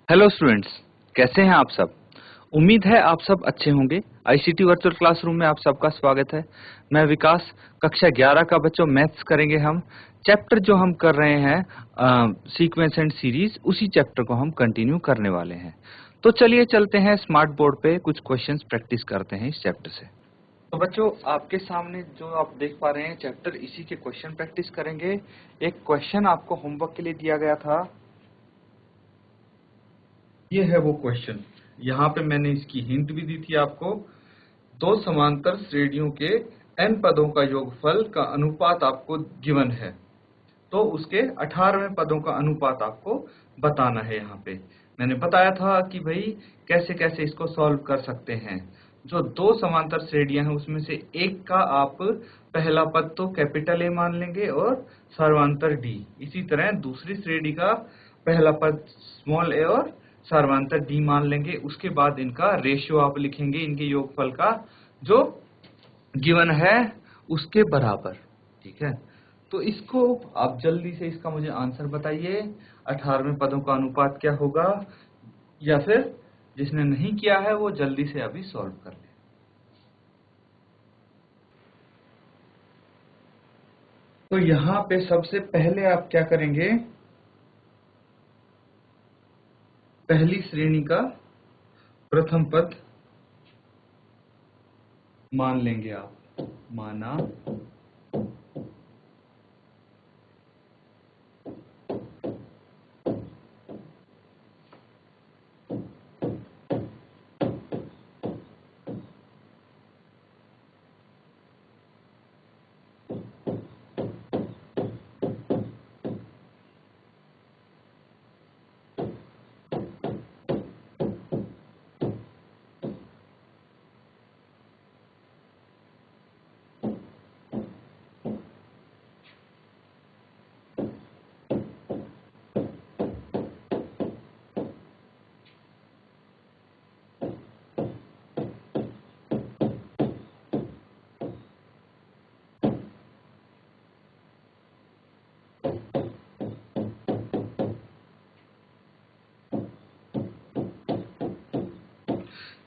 Hello students, कैसे हैं आप सब। उम्मीद है आप सब अच्छे होंगे। आईसीटी वर्चुअल क्लासरूम में आप सबका स्वागत है। मैं विकास, कक्षा 11 का बच्चों मैथ्स करेंगे हम। चैप्टर जो हम कर रहे हैं सीक्वेंस एंड सीरीज, उसी चैप्टर को हम कंटिन्यू करने वाले हैं। तो चलिए चलते हैं स्मार्ट बोर्ड पे कुछ क्वेश्चंस प्रैक्टिस करते हैं इस चैप्टर से। तो बच्चों, आपके सामने जो आप देख पा रहे हैं चैप्टर, इसी के क्वेश्चन प्रैक्टिस करेंगे। एक क्वेश्चन आपको होमवर्क के लिए दिया गया था, ये है वो क्वेश्चन। यहाँ पे मैंने इसकी हिंट भी दी थी आपको। दो समांतर श्रेणियों के n पदों का योगफल का अनुपात आपको गिवन है, तो उसके 18वें पदों का अनुपात आपको बताना है। यहाँ पे मैंने बताया था कि भाई कैसे कैसे इसको सॉल्व कर सकते हैं। जो दो समांतर श्रेणियां हैं उसमें से एक का आप पहला पद तो कैपिटल ए मान लेंगे और सर्वांतर डी। इसी तरह दूसरी श्रेणी का पहला पद स्मॉल ए और सर्वांतर डी मान लेंगे। उसके बाद इनका रेशियो आप लिखेंगे, इनके योगफल का जो गिवन है उसके बराबर। ठीक है, तो इसको आप जल्दी से इसका मुझे आंसर बताइए। 18वें पदों का अनुपात क्या होगा, या फिर जिसने नहीं किया है वो जल्दी से अभी सॉल्व कर ले। तो यहाँ पे सबसे पहले आप क्या करेंगे, पहली श्रेणी का प्रथम पद मान लेंगे आप। माना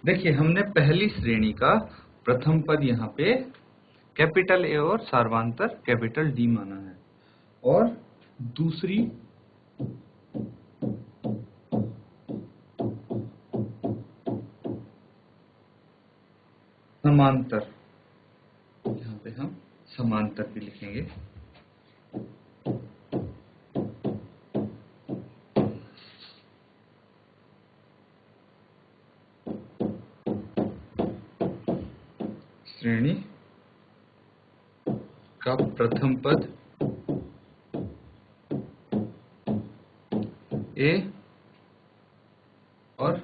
देखिए, हमने पहली श्रेणी का प्रथम पद यहाँ पे कैपिटल ए और सर्वांतर कैपिटल डी माना है, और दूसरी समांतर, यहाँ पे हम समांतर भी लिखेंगे। श्रेणी का प्रथम पद ए और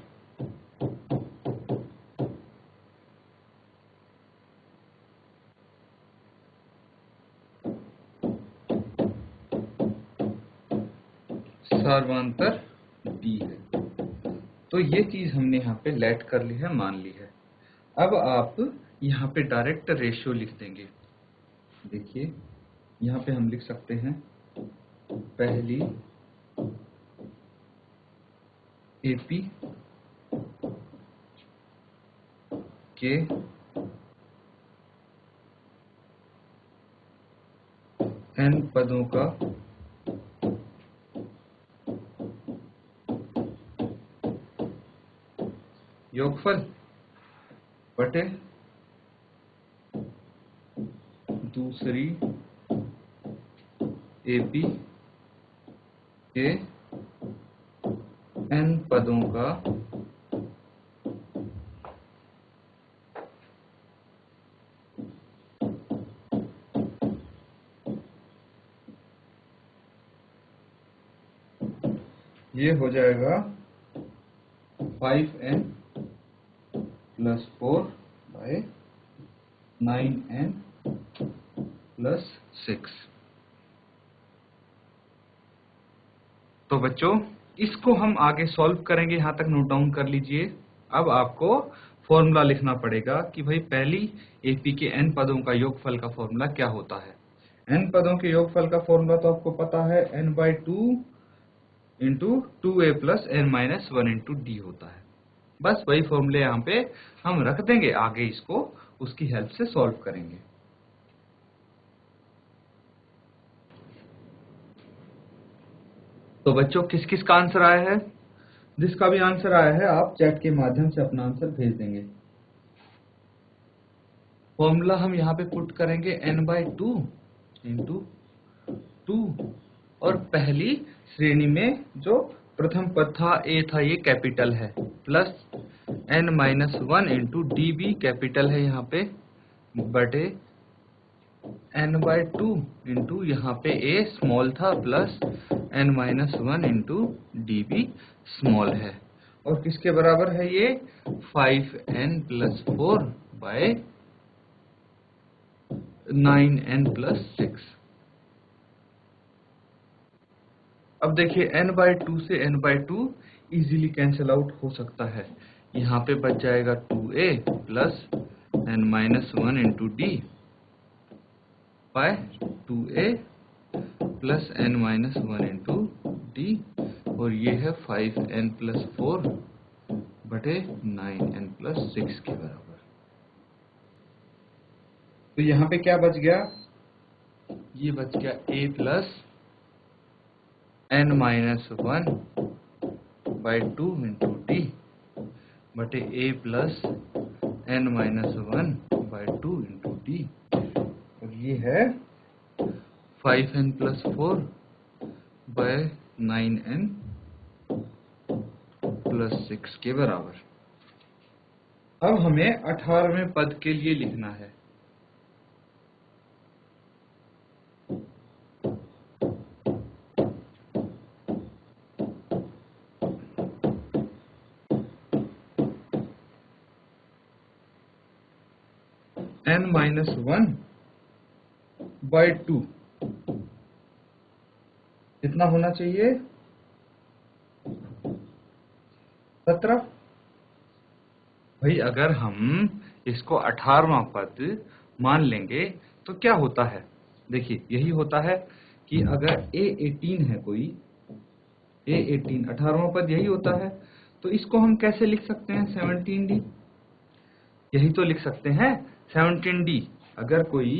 सर्वांतर डी है। तो ये चीज हमने यहाँ पे लेट कर ली है, मान ली है। अब आप यहाँ पे डायरेक्ट रेशियो लिख देंगे। देखिए, यहाँ पे हम लिख सकते हैं पहली एपी के n पदों का योगफल बटे दूसरी एपी के n पदों का ये हो जाएगा 5n + 4 / 9n + 6। तो बच्चों, इसको हम आगे सॉल्व करेंगे, यहाँ तक नोट डाउन कर लीजिए। अब आपको फॉर्मूला लिखना पड़ेगा कि भाई पहली एपी के n पदों का योगफल का फॉर्मूला क्या होता है। n पदों के योगफल का फॉर्मूला तो आपको पता है, n/2 into 2a plus n minus 1 into D होता है। बस वही फॉर्मूले यहाँ पे हम रख देंगे, आगे इसको उसकी हेल्प से सॉल्व करेंगे। तो बच्चों किस किस का आंसर आया है? जिसका भी आंसर आया है आप चैट के माध्यम से अपना आंसर भेज देंगे। फॉर्मूला हम यहाँ पे पुट करेंगे n/2 इंटू 2 और पहली श्रेणी में जो प्रथम पद था a था, ये कैपिटल है, प्लस n-1 इंटू डी भी कैपिटल है यहाँ पे, बटे n/2 इंटू यहाँ पे a स्मॉल था, प्लस n-1 इंटू डी भी स्मॉल है। और किसके बराबर है ये? 5n + 4 bye 9n + 6। अब देखिए n/2 से n/2 इजीली कैंसिल आउट हो सकता है। यहाँ पे बच जाएगा 2a plus n-1 into d by 2a plus n-1 into d, और ये है 5n + 4 बटे 9n + 6 के बराबर। तो यहाँ पे क्या बच गया? ये बच गया a plus n-1 by 2 into d बटे a plus n-1 by 2 into d, और ये है 5n + 4 बाय 9n + 6 के बराबर। अब हमें 18वें पद के लिए लिखना है। n-1 बाय 2 कितना होना चाहिए? 17। भाई अगर हम इसको 18वां पद मान लेंगे तो क्या होता है? देखिए यही होता है कि अगर a18 है कोई, a18 18वां पद यही होता है, तो इसको हम कैसे लिख सकते हैं? 17d, यही तो लिख सकते हैं 17d। अगर कोई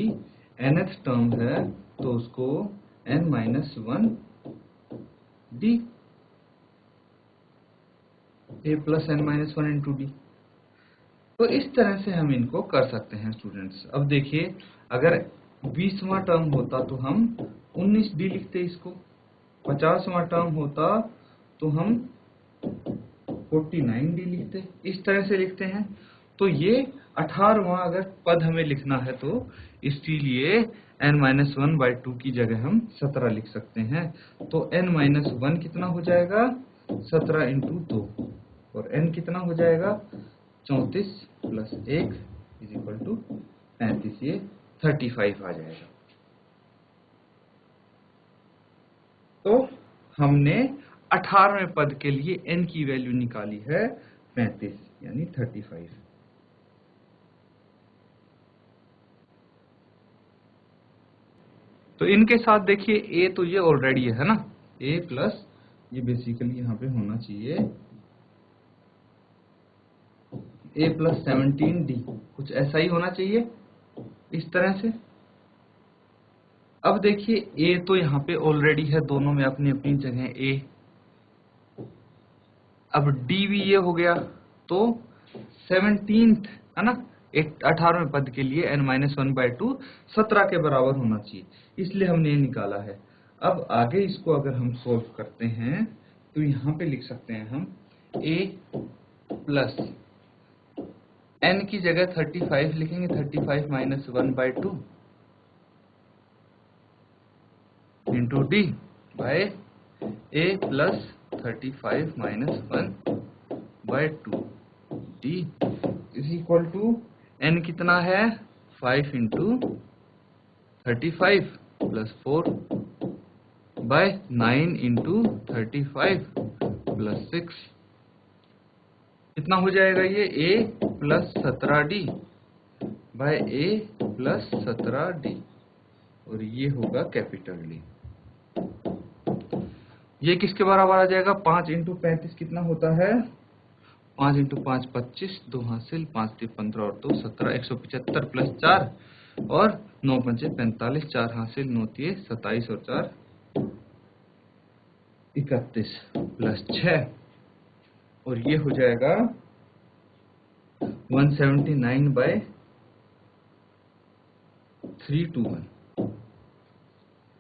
nth टर्म है तो उसको n-1 d, a plus n-1 into D. तो इस तरह से हम इनको कर सकते हैं स्टूडेंट्स। अब देखिए अगर 20वां टर्म होता तो हम 19d लिखते इसको, 50वां टर्म होता तो हम 49d लिखते, इस तरह से लिखते हैं। तो ये 18वां अगर पद हमें लिखना है तो इसलिए n-1 बाय 2 की जगह हम 17 लिख सकते हैं। तो n-1 कितना हो जाएगा? 17 इंटू 2, और n कितना हो जाएगा? 34 प्लस 1 = 35, ये 35 आ जाएगा। तो हमने 18वें पद के लिए n की वैल्यू निकाली है 35 यानी 35। तो इनके साथ देखिए a तो ये ऑलरेडी है ना, a प्लस ये बेसिकली यहाँ पे होना चाहिए a प्लस 17d, कुछ ऐसा ही होना चाहिए इस तरह से। अब देखिए a तो यहाँ पे ऑलरेडी है, दोनों में अपनी अपनी जगह a। अब d भी ये हो गया, तो 17th है ना, 18वें पद के लिए n-1 बाय 2 17 के बराबर होना चाहिए, इसलिए हमने ये निकाला है। अब आगे इसको अगर हम सोल्व करते हैं तो यहाँ पे लिख सकते हैं हम a प्लस n की जगह 35 लिखेंगे, 35 minus 1 by 2 into d by a plus 35 minus 1 by 2 d is equal to n कितना है? 5 into 35 plus 4 by 9 into 35 plus 6, कितना हो जाएगा ये? a plus 17d by a plus 17d, और ये होगा कैपिटल डी। ये किसके बराबर आ जाएगा? 5 इंटू 35 कितना होता है? 5 इंटू 5 25, 2 हासिल, 5 3 15 और 2 17, 175 प्लस 4 और 9 पंचे 45, 4 हासिल, 9 3 27 और 4 31 प्लस 6 और ये हो जाएगा 179/321।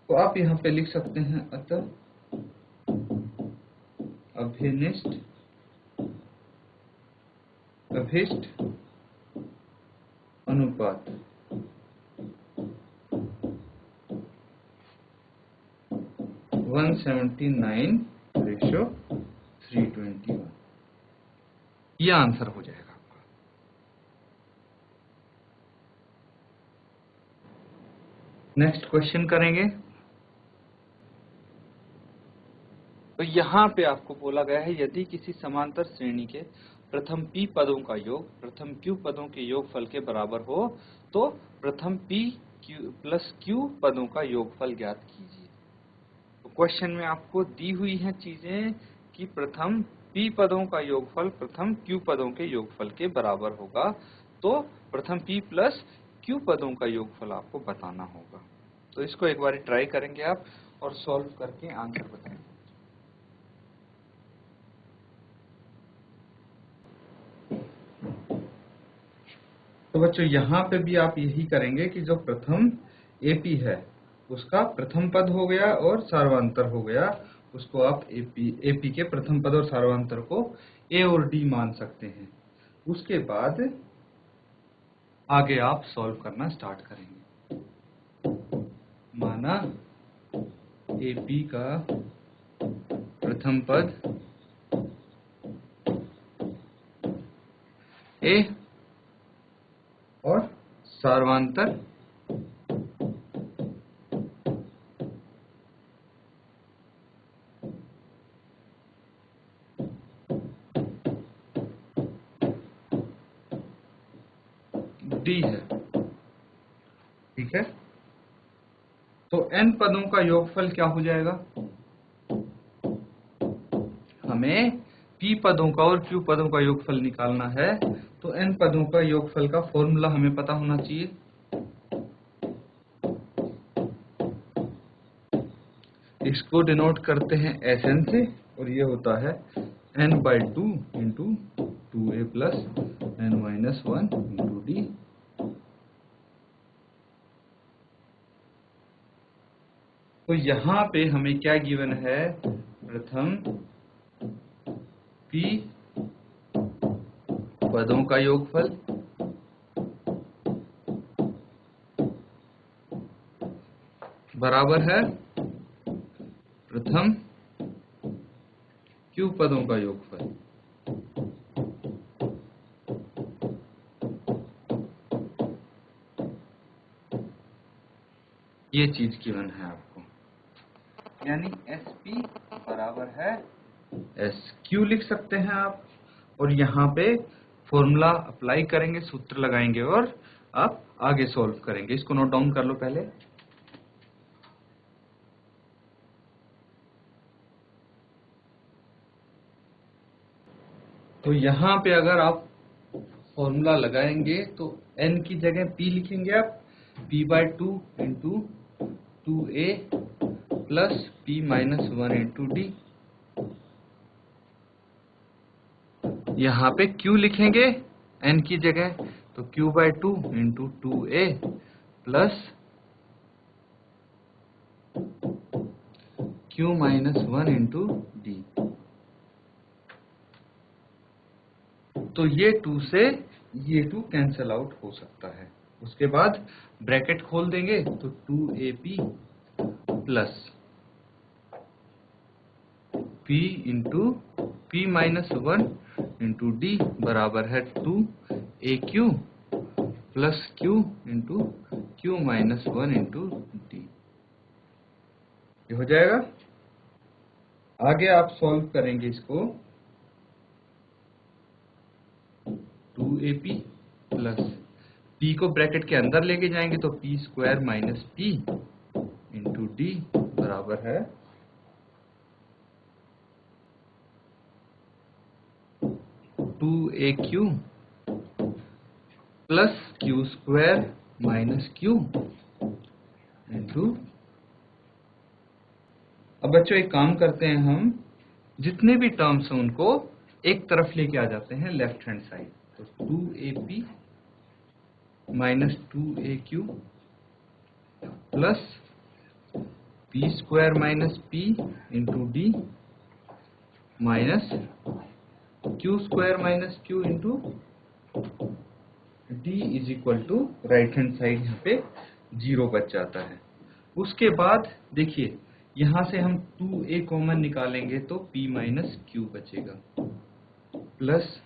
तो आप यहाँ पे लिख सकते हैं अतः अभिष्ट अनुपात 179/321। ये आंसर हो जाएगा आपका। नेक्स्ट क्वेश्चन करेंगे। तो यहाँ पे आपको बोला गया है यदि किसी समांतर श्रेणी के प्रथम p पदों का योग प्रथम q पदों के योगफल के बराबर हो तो प्रथम p प्लस q पदों का योगफल ज्ञात कीजिए। तो क्वेश्चन में आपको दी हुई हैं चीजें कि प्रथम p पदों का योगफल प्रथम q पदों के योगफल के बराबर होगा, तो प्रथम p प्लस q पदों का योगफल आपको बताना होगा। तो इसको एक बार ट्राई करेंगे आप और सॉल्व करके आंसर बताएंगे। तो बच्चों यहाँ पे भी आप यही करेंगे कि जो प्रथम AP है उसका प्रथम पद हो गया और सार्वंतर हो गया, उसको आप AP के प्रथम पद और सार्वंतर को A और D मान सकते हैं। उसके बाद आगे आप सॉल्व करना स्टार्ट करेंगे। माना AP का प्रथम पद A और सार्वंतर D है, ठीक है। तो n पदों का योगफल क्या हो जाएगा? हमें p पदों का और q पदों का योगफल निकालना है, तो n पदों का योगफल का फॉर्मूला हमें पता होना चाहिए। इसको डिनोट करते हैं Sn से और ये होता है n/2 into 2a plus n-1 into d। तो यहाँ पे हमें क्या गिवन है? प्रथम p पदों का योगफल बराबर है प्रथम q पदों का योगफल। ये चीज गिवन है आपको, यानी SP बराबर है SQ लिख सकते हैं आप। और यहाँ पे फॉर्मूला अप्लाई करेंगे, सूत्र लगाएंगे और आप आगे सॉल्व करेंगे। इसको नोट डाउन कर लो पहले। तो यहाँ पे अगर आप फॉर्मूला लगाएंगे तो n की जगह p लिखेंगे आप, p/2 into 2a plus p-1 into d। यहाँ पे q लिखेंगे n की जगह, तो q/2 into 2a plus q-1 into d। तो ये 2 से ये 2 कैंसल आउट हो सकता है। उसके बाद ब्रैकेट खोल देंगे तो 2AP plus p into p-1 into d बराबर है 2AQ plus q into q-1 into d। ये हो जाएगा। आगे आप सॉल्व करेंगे इसको, 2AP प्लस p को ब्रैकेट के अंदर लेके जाएंगे तो p² minus p into d बराबर है 2aq plus q square minus q into. अब बच्चों एक काम करते हैं, हम जितने भी टर्म्स हैं उनको एक तरफ लेके आ जाते हैं लेफ्ट हैंड साइड। तो 2ap minus 2aq plus p square minus p into d minus q square minus q into d is equal to right hand side यहाँ पे 0 बच जाता है। उसके बाद देखिए यहाँ से हम 2a कॉमन निकालेंगे तो p माइनस q बचेगा, प्लस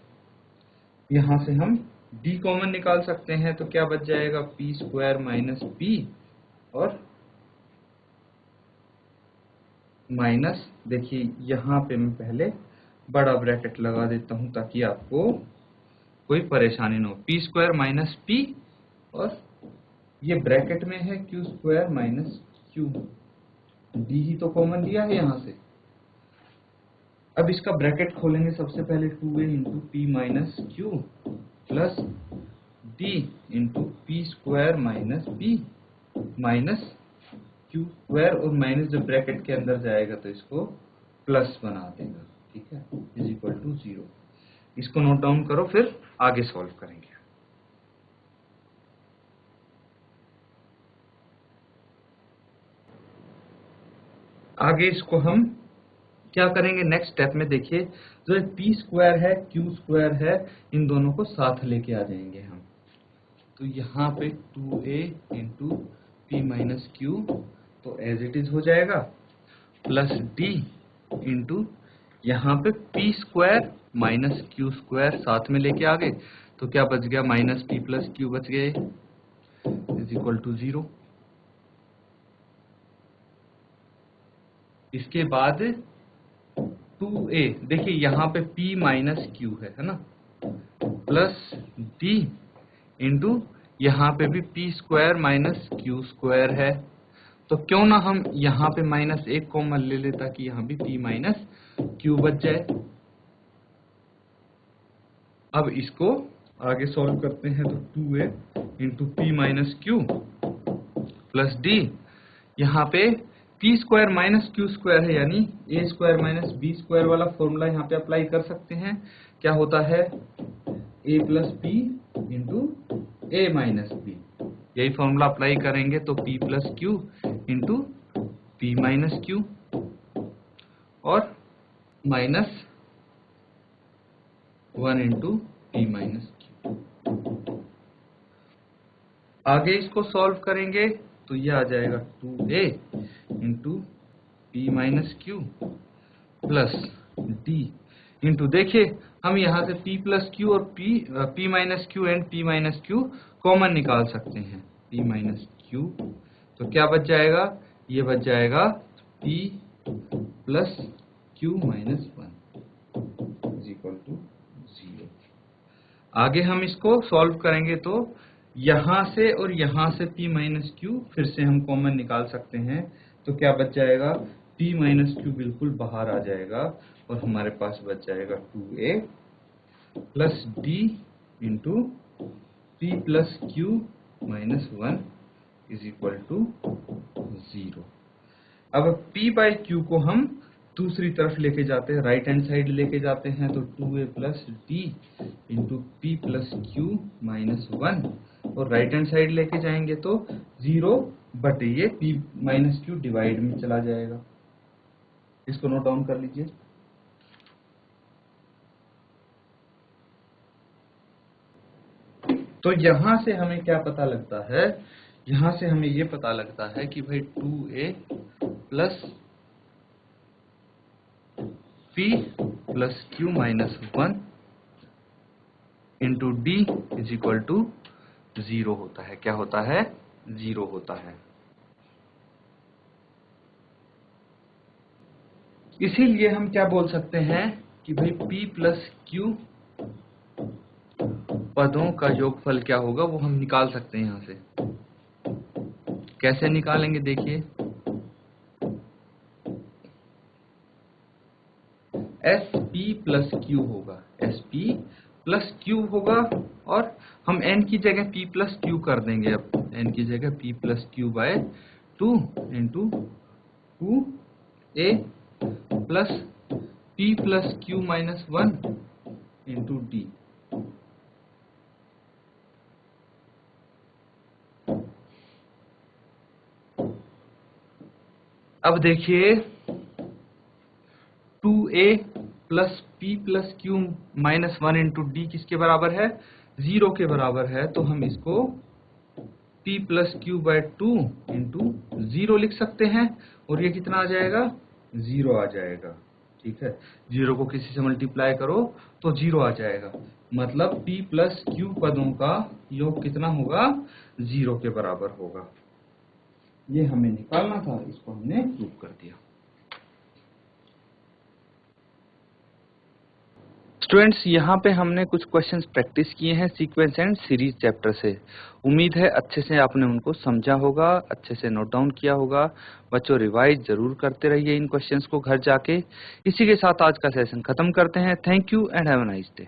यहाँ से हम d कॉमन निकाल सकते हैं तो क्या बच जाएगा, p स्क्वायर माइनस p और माइनस, देखिए यहाँ पे मैं पहले बड़ा ब्रैकेट लगा देता हूँ ताकि आपको कोई परेशानी ना हो। p स्क्वायर माइनस p और ये ब्रैकेट में है q square minus q, d ही तो कॉमन लिया है यहाँ से। अब इसका ब्रैकेट खोलेंगे, सबसे पहले 2a into p minus q plus d into P square minus p minus q square, और माइनस जब ब्रैकेट के अंदर जाएगा तो इसको प्लस बना देगा, ठीक है, इज इक्वल टू 0। इसको नोट डाउन करो, फिर आगे सॉल्व करेंगे। आगे इसको हम क्या करेंगे नेक्स्ट स्टेप में, देखिए जो पी स्क्वायर है क्यू स्क्वायर है, इन दोनों को साथ लेके आ जाएंगे हम। तो यहाँ पे 2a into p minus Q तो एज इट इज हो जाएगा, प्लस d इंटू यहाँ पे P square minus q square साथ में लेके आ गए तो क्या बच गया, माइनस पी प्लस क्यू बच गए, इज इक्वल टू 0। इसके बाद 2a, देखिए यहाँ पे p माइनस क्यू है ना, प्लस d इंटू यहाँ पे भी p square minus q square है, तो क्यों ना हम यहाँ पे माइनस 1 कॉमन ले ले ताकि यहाँ भी p माइनस क्यू बच जाए। अब इसको आगे सॉल्व करते हैं तो 2a into p minus q plus d, यहाँ पे p square minus q square है यानी a स्क्वायर माइनस बी स्क्वायर वाला फॉर्मूला यहाँ पे अप्लाई कर सकते हैं। क्या होता है, a plus p into a minus b, यही फॉर्मूला अप्लाई करेंगे तो p plus q into p minus q और minus 1 into p minus q. आगे इसको सॉल्व करेंगे तो ये आ जाएगा 2a into p minus q plus d into, देखिए हम यहाँ से p प्लस क्यू और p minus q and p minus q common निकाल सकते हैं, p माइनस क्यू तो क्या बच जाएगा, ये बच जाएगा p plus q minus 1 is equal to 0। आगे हम इसको सॉल्व करेंगे तो यहाँ से और यहाँ से p माइनस क्यू फिर से हम कॉमन निकाल सकते हैं, तो क्या बच जाएगा, p माइनस क्यू बिल्कुल बाहर आ जाएगा और हमारे पास बच जाएगा 2a plus d into p plus q minus 1 is equal to 0। अब p बाई क्यू को हम दूसरी तरफ लेके जाते हैं, राइट हैंड साइड लेके जाते हैं तो 2a plus D into p plus q minus 1, और राइट हैंड साइड लेके जाएंगे तो 0 बटे ये p माइनस क्यू डिवाइड में चला जाएगा। इसको नोट डाउन कर लीजिए। तो यहां से हमें क्या पता लगता है, यहां से हमें ये पता लगता है कि भाई 2a plus p plus q minus 1 into d is equal to 0 होता है। क्या होता है, 0 होता है। इसीलिए हम क्या बोल सकते हैं कि भाई p प्लस क्यू पदों का योगफल क्या होगा वो हम निकाल सकते हैं। यहां से कैसे निकालेंगे, देखिए SP प्लस क्यू होगा, SP प्लस क्यू होगा, और हम n की जगह p प्लस क्यू कर देंगे। अब n की जगह p plus q by 2 into 2a plus p plus q minus 1 into d। अब देखिए 2a plus p plus q minus 1 into d किसके बराबर है? 0 के बराबर है। तो हम इसको p plus q by 2 into 0 लिख सकते हैं, और ये कितना आ जाएगा? 0 आ जाएगा। ठीक है, 0 को किसी से मल्टीप्लाई करो तो 0 आ जाएगा। मतलब p प्लस क्यू पदों का योग कितना होगा? 0 के बराबर होगा। ये हमें निकालना था, इसको हमने प्रूव कर दिया। स्टूडेंट्स, यहाँ पे हमने कुछ क्वेश्चंस प्रैक्टिस किए हैं सीक्वेंस एंड सीरीज चैप्टर से। उम्मीद है अच्छे से आपने उनको समझा होगा, अच्छे से नोट डाउन किया होगा। बच्चों, रिवाइज जरूर करते रहिए इन क्वेश्चंस को घर जाके। इसी के साथ आज का सेशन खत्म करते हैं। Thank you and have a nice day.